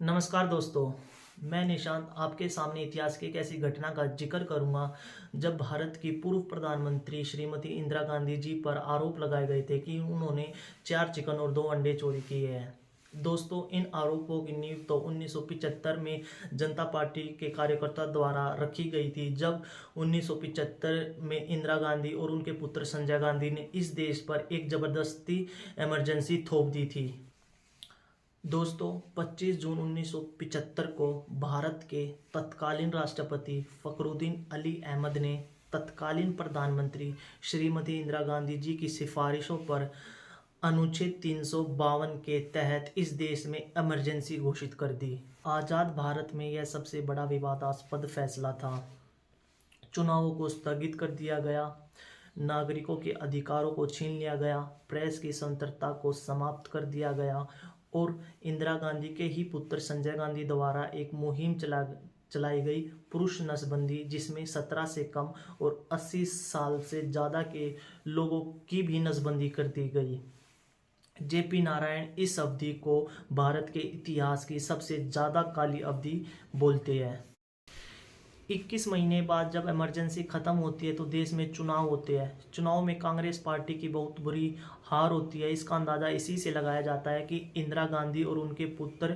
नमस्कार दोस्तों, मैं निशांत आपके सामने इतिहास की एक ऐसी घटना का जिक्र करूंगा जब भारत की पूर्व प्रधानमंत्री श्रीमती इंदिरा गांधी जी पर आरोप लगाए गए थे कि उन्होंने 4 चिकन और 2 अंडे चोरी किए हैं। दोस्तों, इन आरोपों की नींव तो 1975 में जनता पार्टी के कार्यकर्ता द्वारा रखी गई थी, जब 1975 में इंदिरा गांधी और उनके पुत्र संजय गांधी ने इस देश पर एक जबरदस्ती इमरजेंसी थोप दी थी। दोस्तों, 25 जून 1975 को भारत के तत्कालीन राष्ट्रपति फखरुद्दीन अली अहमद ने तत्कालीन प्रधानमंत्री श्रीमती इंदिरा गांधी जी की सिफारिशों पर अनुच्छेद 352 के तहत इस देश में इमरजेंसी घोषित कर दी। आज़ाद भारत में यह सबसे बड़ा विवादास्पद फैसला था। चुनावों को स्थगित कर दिया गया, नागरिकों के अधिकारों को छीन लिया गया, प्रेस की स्वतंत्रता को समाप्त कर दिया गया और इंदिरा गांधी के ही पुत्र संजय गांधी द्वारा एक मुहिम चलाई गई पुरुष नसबंदी, जिसमें 17 से कम और 80 साल से ज़्यादा के लोगों की भी नसबंदी कर दी गई। जेपी नारायण इस अवधि को भारत के इतिहास की सबसे ज़्यादा काली अवधि बोलते हैं। 21 महीने बाद जब इमरजेंसी खत्म होती है तो देश में चुनाव होते हैं। चुनाव में कांग्रेस पार्टी की बहुत बुरी हार होती है। इसका अंदाज़ा इसी से लगाया जाता है कि इंदिरा गांधी और उनके पुत्र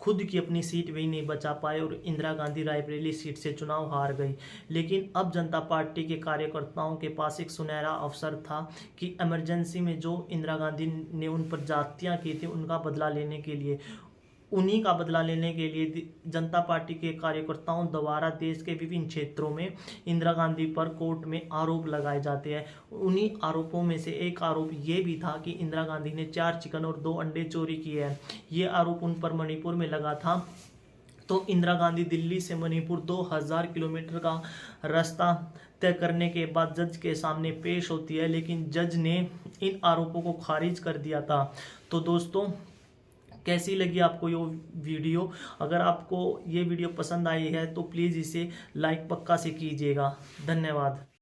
खुद की अपनी सीट भी नहीं बचा पाए और इंदिरा गांधी रायबरेली सीट से चुनाव हार गई। लेकिन अब जनता पार्टी के कार्यकर्ताओं के पास एक सुनहरा अवसर था कि इमरजेंसी में जो इंदिरा गांधी ने उन पर जातियाँ की थी उनका बदला लेने के लिए जनता पार्टी के कार्यकर्ताओं द्वारा देश के विभिन्न क्षेत्रों में इंदिरा गांधी पर कोर्ट में आरोप लगाए जाते हैं। उन्हीं आरोपों में से एक आरोप ये भी था कि इंदिरा गांधी ने 4 चिकन और 2 अंडे चोरी किए हैं। ये आरोप उन पर मणिपुर में लगा था। तो इंदिरा गांधी दिल्ली से मणिपुर 2000 किलोमीटर का रास्ता तय करने के बाद जज के सामने पेश होती है, लेकिन जज ने इन आरोपों को खारिज कर दिया था। तो दोस्तों, कैसी लगी आपको ये वीडियो? अगर आपको ये वीडियो पसंद आई है तो प्लीज़ इसे लाइक पक्का से कीजिएगा। धन्यवाद।